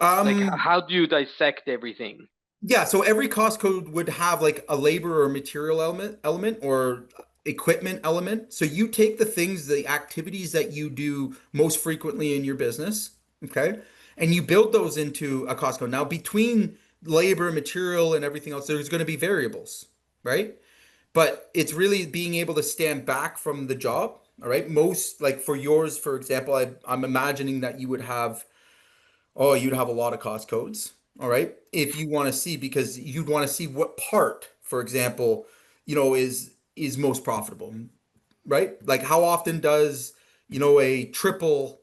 S6: Like,
S1: Um,
S6: how do you dissect everything?
S1: yeah, so every cost code would have like a labor or material element or equipment element. So you take the things, the activities that you do most frequently in your business, okay? And you build those into a cost code. Now, between labor, material, and everything else, there's going to be variables, right? But it's really being able to stand back from the job. All right. Most, like for yours, for example, I'm imagining that you would have, oh, you'd have a lot of cost codes. All right. If you want to see, because you'd want to see what part, for example, is most profitable, right? Like how often does, a triple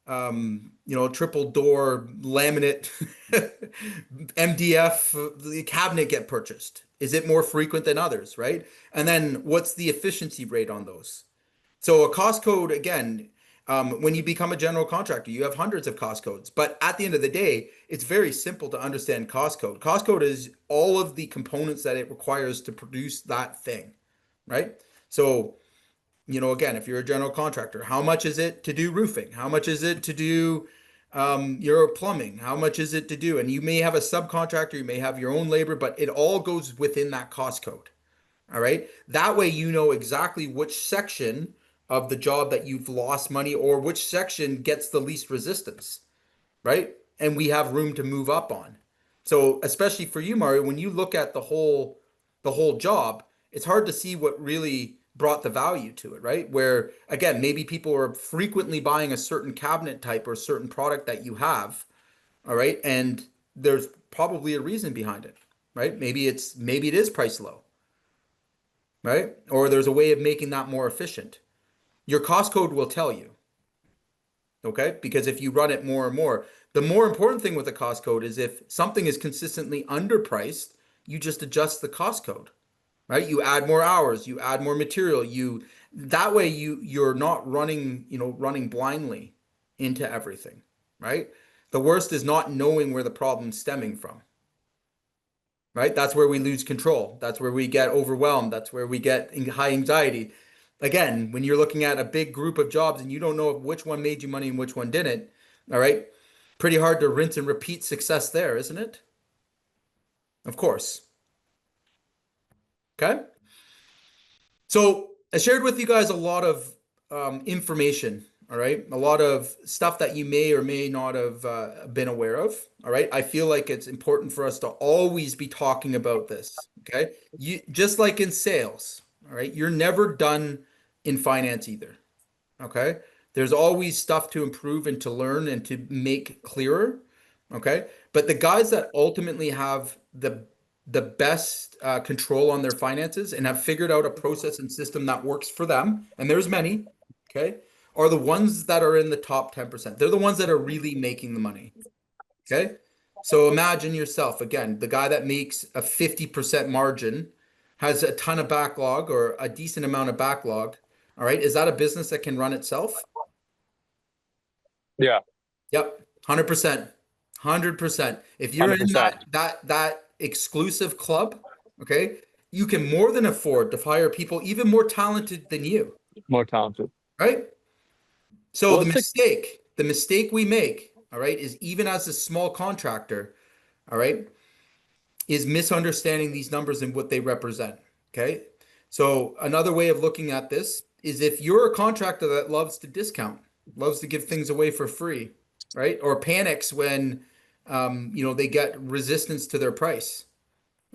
S1: door laminate MDF the cabinet get purchased? Is it more frequent than others, right? And then what's the efficiency rate on those? So a cost code, again, when you become a general contractor, you have hundreds of cost codes. But at the end of the day, it's very simple to understand cost code. Cost code is all of the components that it requires to produce that thing, right? So, again, if you're a general contractor, how much is it to do roofing? How much is it to do your plumbing? How much is it to do? And you may have a subcontractor, you may have your own labor, but it all goes within that cost code. All right. That way, you know exactly which section of the job that you've lost money or which section gets the least resistance, right? And we have room to move up on. So, especially for you, Mario, when you look at the whole job, it's hard to see what really brought the value to it, right? Where again, maybe people are frequently buying a certain cabinet type or a certain product that you have, all right? And there's probably a reason behind it, right? Maybe it is price low, right? Or there's a way of making that more efficient. Your cost code will tell you, okay? Because if you run it more and more, the more important thing with the cost code is if something is consistently underpriced, you just adjust the cost code, right? You add more hours, you add more material, that way you're not running blindly into everything, right? The worst is not knowing where the problem's stemming from. Right? That's where we lose control. That's where we get overwhelmed. That's where we get high anxiety. Again, when you're looking at a big group of jobs and you don't know which one made you money and which one didn't, all right? Pretty hard to rinse and repeat success there, isn't it? Of course. Okay. So I shared with you guys a lot of information, all right? A lot of stuff that you may or may not have been aware of, all right? I feel like it's important for us to always be talking about this, okay? Just like in sales, all right? You're never done in finance either, okay? There's always stuff to improve and to learn and to make clearer, okay? But the guys that ultimately have the best control on their finances and have figured out a process and system that works for them, and there's many, okay, are the ones that are in the top 10%. They're the ones that are really making the money, okay? So imagine yourself, again, the guy that makes a 50% margin, has a ton of backlog or a decent amount of backlog, all right? Is that a business that can run itself?
S3: Yeah,
S1: Yep, 100%. 100%. If you're in
S3: 100%.
S1: that exclusive club, okay, you can more than afford to hire people even more talented than you,
S3: More talented.
S1: right? So
S3: Well,
S1: the
S3: it's like,
S1: mistake we make, all right, is even as a small contractor, all right, is misunderstanding these numbers and what they represent. Okay. So another way of looking at this is if you're a contractor that loves to discount, loves to give things away for free, right? Or panics when they get resistance to their price,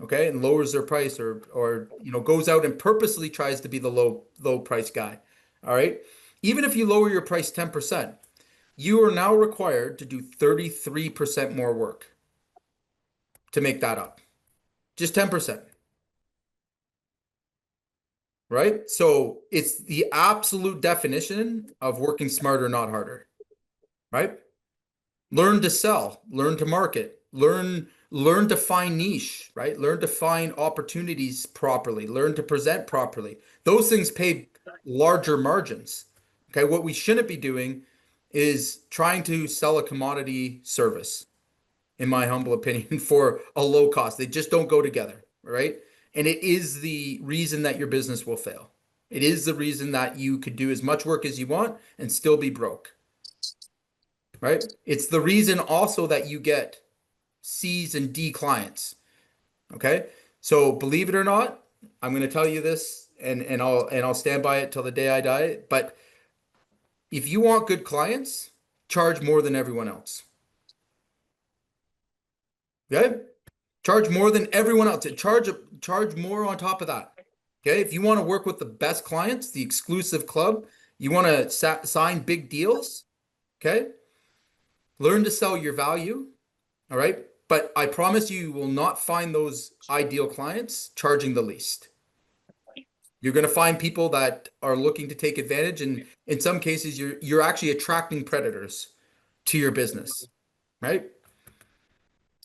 S1: okay, and lowers their price or goes out and purposely tries to be the low price guy. All right. Even if you lower your price 10%, you are now required to do 33% more work to make that up. Just 10%. Right? So it's the absolute definition of working smarter, not harder. Right? Learn to sell, learn to market, learn to find niche, right? Learn to find opportunities properly, learn to present properly. Those things pay larger margins. Okay, what we shouldn't be doing is trying to sell a commodity service, in my humble opinion, for a low cost. They just don't go together, right? And it is the reason that your business will fail. It is the reason that you could do as much work as you want and still be broke. right? It's the reason also that you get C's and D clients. Okay. So believe it or not, I'm going to tell you this and I'll stand by it till the day I die. But if you want good clients, charge more than everyone else. Okay? Charge more than everyone else. Charge more on top of that. Okay? If you want to work with the best clients, the exclusive club, you want to sign big deals, okay? Learn to sell your value, all right? But I promise you will not find those ideal clients charging the least. You're going to find people that are looking to take advantage, and in some cases you're actually attracting predators to your business, right?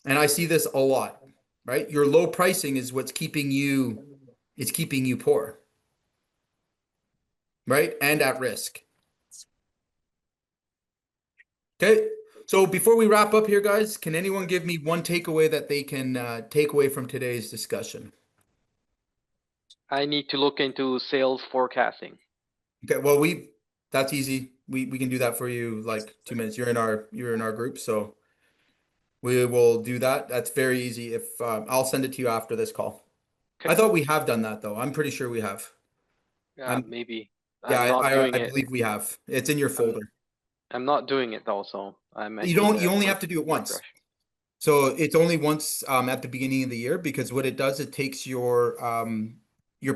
S1: And I see this a lot, right? Your low pricing is what's keeping you poor, right? And at risk. Okay. So before we wrap up here, guys, can anyone give me one takeaway that they can take away from today's discussion?
S6: I need to look into sales forecasting.
S1: Okay, well, that's easy. We can do that for you like 2 minutes. You're in our group, so we will do that. That's very easy. If I'll send it to you after this call.
S6: Okay.
S1: I thought we have done that though. I'm pretty sure we have.
S6: Maybe.
S1: Yeah,
S6: I'm not doing
S1: I
S6: it.
S1: believe we have. It's in your folder.
S6: I'm not doing it also. I might
S1: You
S6: need
S1: only
S6: a
S1: have to do it once.
S6: refresh.
S1: So it's only once at the beginning of the year, because what it does, it takes your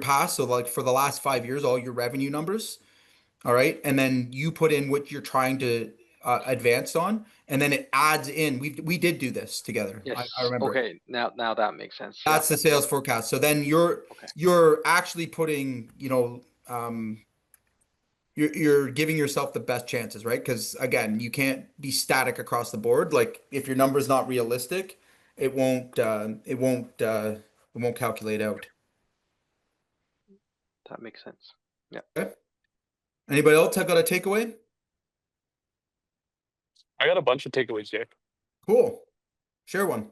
S1: past, so like for the last 5 years, all your revenue numbers, all right, and then you put in what you're trying to advance on, and then it adds in. We did do this together.
S6: Yes.
S1: I remember.
S6: Okay. Now that makes sense.
S1: That's the sales forecast. So then
S6: Okay.
S1: you're actually putting, you're giving yourself the best chances, right? Because again, you can't be static across the board. Like if your number is not realistic, it won't calculate out.
S6: That makes sense. Yeah.
S1: Okay. Anybody else got a takeaway?
S3: I got a bunch of takeaways here.
S1: Cool. Share one.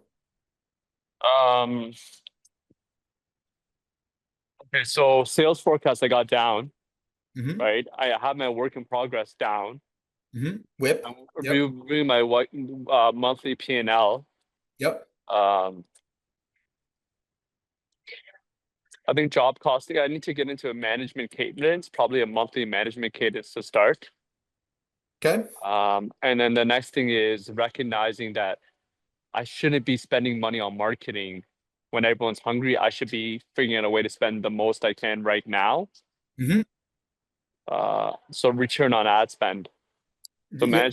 S3: Okay, so sales forecast I got down,
S1: Mm-hmm.
S3: right? I have my work in progress down.
S1: Mm-hmm. Whip.
S3: I'm
S1: Yep.
S3: reviewing my monthly P&L.
S1: Yep.
S3: I think job costing, I need to get into a management cadence, probably a monthly management cadence to start.
S1: Okay.
S3: And then the next thing is recognizing that I shouldn't be spending money on marketing when everyone's hungry. I should be figuring out a way to spend the most I can right now.
S1: Mm-hmm.
S3: So return on ad spend. So
S1: Yeah.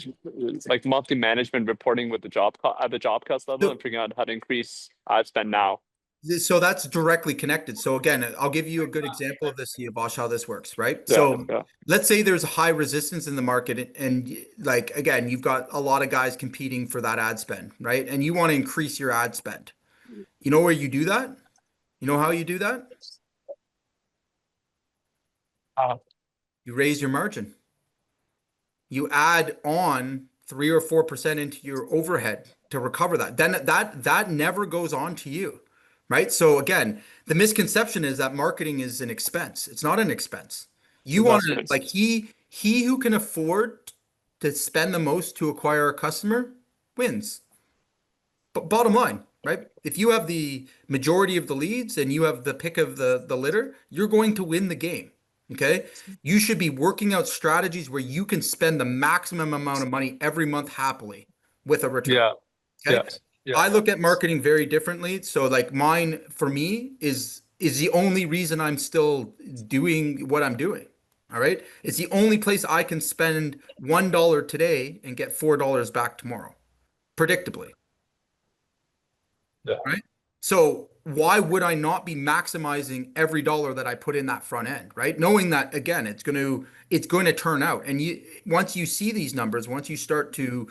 S3: like monthly management reporting with the at the job cost level, and figuring out how to increase ad spend now.
S1: So that's directly connected. So again, I'll give you a good example of this, Bosch, how this works, right?
S3: Yeah,
S1: So
S3: yeah.
S1: let's say there's a high resistance in the market, and like, again, you've got a lot of guys competing for that ad spend, right? And you want to increase your ad spend. You know where you do that? You know how you do that? You raise your margin. You add on 3 or 4% into your overhead to recover that. Then that never goes on to you. Right. So again, the misconception is that marketing is an expense. It's not an expense. You want to, like, he who can afford to spend the most to acquire a customer wins. But bottom line, right? If you have the majority of the leads and you have the pick of the litter, you're going to win the game. Okay. You should be working out strategies where you can spend the maximum amount of money every month happily with a return.
S3: Yeah.
S1: Okay.
S3: Yeah. Yeah.
S1: I look at marketing very differently. So like mine for me is the only reason I'm still doing what I'm doing. All right. It's the only place I can spend $1 today and get $4 back tomorrow, predictably.
S3: Yeah.
S1: Right. So why would I not be maximizing every dollar that I put in that front end, right? Knowing that again, it's going to turn out. And once you see these numbers, once you start to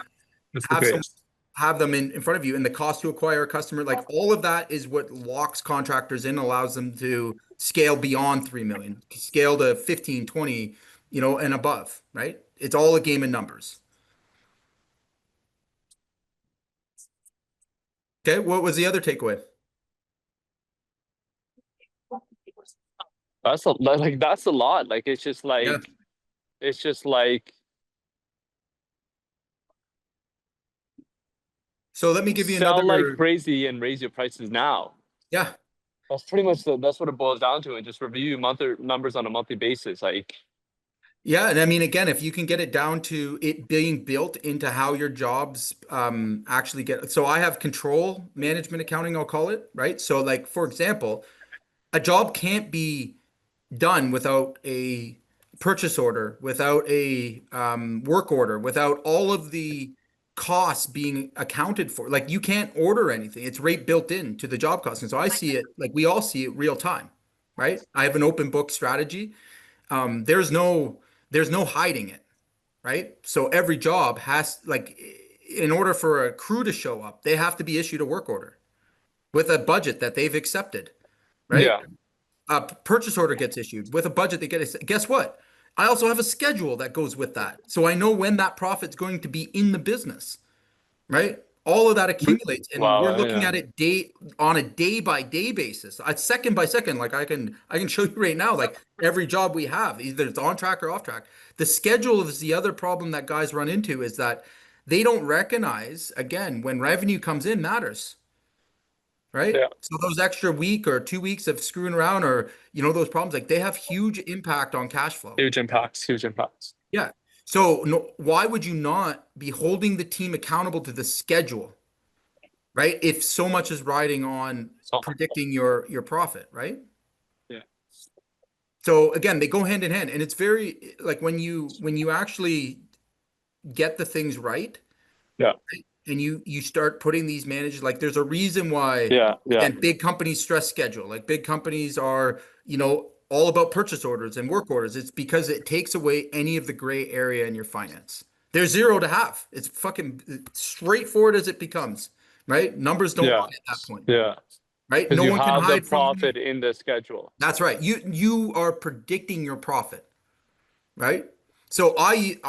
S1: have them in front of you, and the cost to acquire a customer, like all of that is what locks contractors in, allows them to scale beyond 3 million, scale to 15, 20, and above, right? It's all a game of numbers. Okay. What was the other takeaway?
S3: That's a lot. Like it's just like
S1: Yeah.
S3: it's just like
S1: So let me give you
S3: Sell like
S1: another,
S3: crazy and raise your prices now.
S1: yeah.
S3: That's pretty much that's what it boils down to, and just review monthly numbers on a monthly basis. Like,
S1: Yeah, and I mean, again, if you can get it down to it being built into how your jobs actually get. So I have control management accounting, I'll call it, right? So like, for example, a job can't be done without a purchase order, without a work order, without all of the costs being accounted for. Like you can't order anything. It's rate built into the job cost. And so I see it like we all see it real time, right? I have an open book strategy. There's no hiding it, right? So every job has like in order for a crew to show up, they have to be issued a work order with a budget that they've accepted, right?
S3: yeah,
S1: A purchase order gets issued with a budget they get. Guess what? I also have a schedule that goes with that. So I know when that profit's going to be in the business, right? All of that accumulates and we're
S3: wow,
S1: looking
S3: yeah,
S1: at it on a day by day basis. Second by second. Like I can show you right now, like every job we have, either it's on track or off track. The schedule is the other problem that guys run into is that they don't recognize, again, when revenue comes in matters, right?
S3: yeah,
S1: So those extra week or 2 weeks of screwing around or those problems, like they have huge impact on cash flow.
S3: huge impacts, huge impacts.
S1: Yeah. So no, why would you not be holding the team accountable to the schedule, right? If so much is riding on
S3: So,
S1: predicting your profit, right?
S3: yeah,
S1: So again, they go hand in hand, and it's very like when you actually get the things right,
S3: yeah,
S1: and you start putting these managers like there's a reason why
S3: yeah, yeah.
S1: again big companies stress schedule. Like big companies are all about purchase orders and work orders. It's because it takes away any of the gray area in your finance. There's zero to have. It's fucking straightforward as it becomes, right? Numbers don't
S3: Yeah,
S1: lie at that point,
S3: yeah.
S1: right?
S3: Because
S1: No
S3: you
S1: one can
S3: have the
S1: hide from you.
S3: profit in the schedule.
S1: That's right. You are predicting your profit, right? So I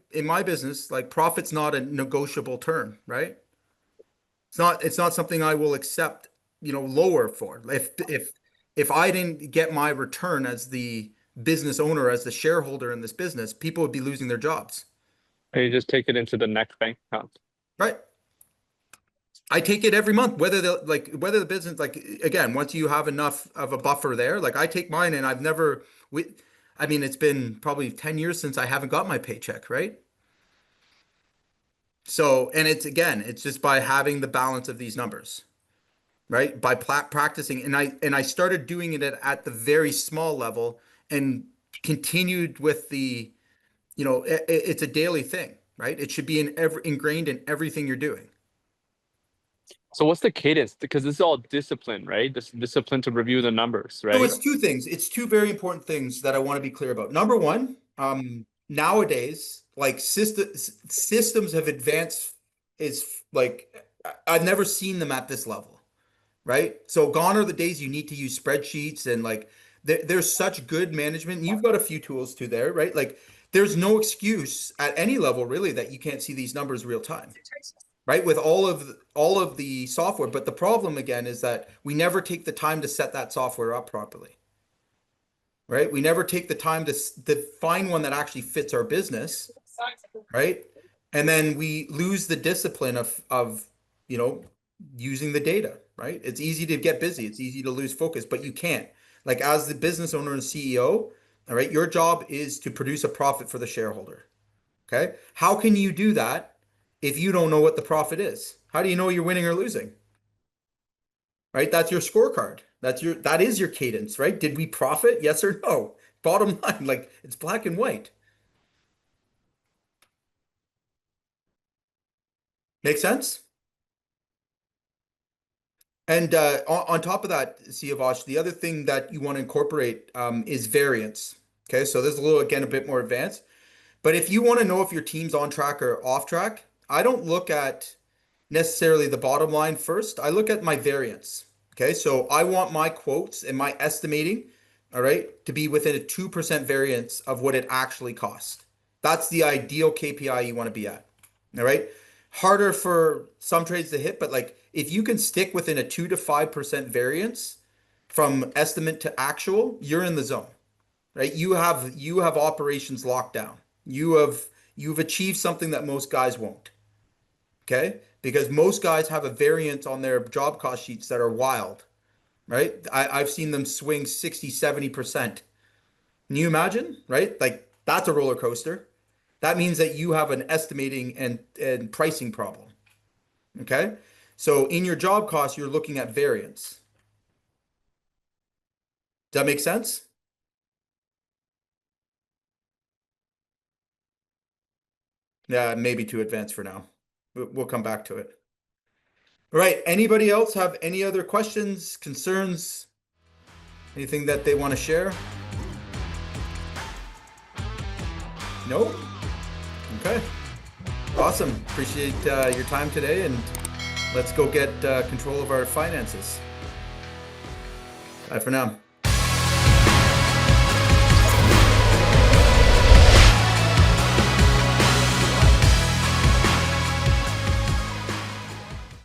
S1: in my business, like profit's not a negotiable term, right? It's not something I will accept, lower for. If I didn't get my return as the business owner, as the shareholder in this business, people would be losing their jobs,
S3: And you just take it into the next bank account.
S1: right? I take it every month, whether the business, like again, once you have enough of a buffer there, like I take mine and I mean, it's been probably 10 years since I haven't got my paycheck, right? So, and it's just by having the balance of these numbers, right? By practicing, and I started doing it at the very small level, and continued with it's a daily thing, right? It should be ingrained in everything you're doing.
S3: So what's the cadence? Because this is all discipline, right? This discipline to review the numbers,
S1: So
S3: right?
S1: it's two things. It's two very important things that I want to be clear about. Number one, nowadays, like systems have advanced is like I've never seen them at this level, right? So gone are the days you need to use spreadsheets and like there's such good management. And you've got a few tools too there, right? Like there's no excuse at any level really that you can't see these numbers real time, right? With all of the software. But the problem again is that we never take the time to set that software up properly, right? We never take the time to find one that actually fits our business, right? And then we lose the discipline of using the data, right? It's easy to get busy. It's easy to lose focus, but you can't. Like as the business owner and CEO, all right, your job is to produce a profit for the shareholder. Okay. How can you do that if you don't know what the profit is? How do you know you're winning or losing? Right? That's your scorecard. That is your cadence, right? Did we profit? Yes or no? Bottom line, like it's black and white. Make sense? And on top of that, Siavash, the other thing that you want to incorporate is variance. Okay, so this is a bit more advanced. But if you want to know if your team's on track or off track, I don't look at necessarily the bottom line first. I look at my variance. Okay, so I want my quotes and my estimating, all right, to be within a 2% variance of what it actually costs. That's the ideal KPI you want to be at. All right. Harder for some trades to hit, but like if you can stick within a 2 to 5% variance from estimate to actual, you're in the zone, right? You have operations locked down. You've achieved something that most guys won't. Okay. because most guys have a variance on their job cost sheets that are wild, right? I've seen them swing 60, 70%. Can you imagine, right? Like that's a roller coaster. That means that you have an estimating and pricing problem. Okay. So in your job cost, you're looking at variance. Does that make sense? Yeah, maybe too advanced for now. We'll come back to it. All right. Anybody else have any other questions, concerns, anything that they want to share? No? Okay. Awesome. Appreciate your time today, and let's go get control of our finances. Bye for now.